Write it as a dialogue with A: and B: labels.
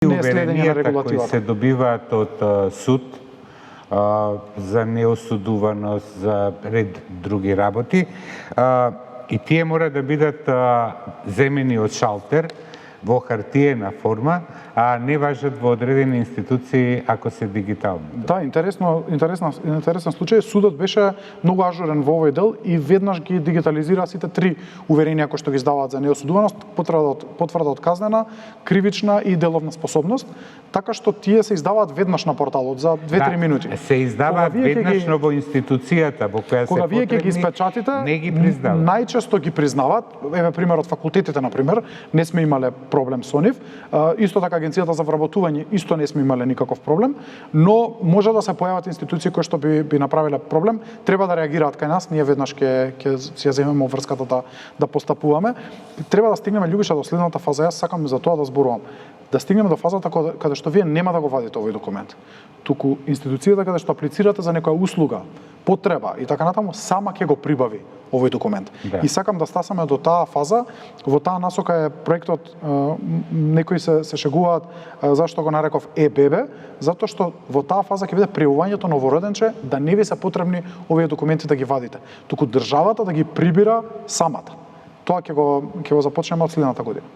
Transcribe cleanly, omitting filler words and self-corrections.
A: Уверенијата кои се добиваат од суд за неосудуваност, за ред други работи, и тие мора да бидат земени од шалтер во хартиена форма, а не важат во одредени институции ако се дигитални.
B: Да, интересен случај. Судот беше многу ажурен во овој дел и веднаш ги дигитализира сите три уверенија кои што ги издаваат за неосудуваност, потврда од казнена, кривична и деловна способност, така што тие се издаваат веднаш на порталот за 2-3 минути.
A: Се издаваат веднаш во институцијата во која се
B: кога вие ќе ги
A: потребни,
B: испечатите,
A: не ги признаваат.
B: најчесто ги признаваат. Еве примерот факултетите на пример, не сме имале проблем со нив. Исто така Агенцијата за вработување исто не сме имале никаков проблем, но може да се појават институции кои што би направиле проблем, треба да реагираат кај нас, ние веднаш ќе си ја земеме врската да постапуваме. Треба да стигнеме, Љубиша, до следната фаза. Јас сакам за тоа да зборувам. Да стигнеме до фазата каде што вие нема да го вадите овој документ. Туку институцијата каде што аплицирате за некоја услуга, потреба и така натаму, сама ќе го прибави овој документ.
A: Да.
B: И сакам да стасаме до таа фаза. Во таа насока е проектот, некои се шегуваат зашто го нареков ЕББ, затоа што во таа фаза ќе биде пријавувањето на новороденче да не ви се потребни овие документи да ги вадите, туку државата да ги прибира самата. Тоа ќе го започнеме од следната година.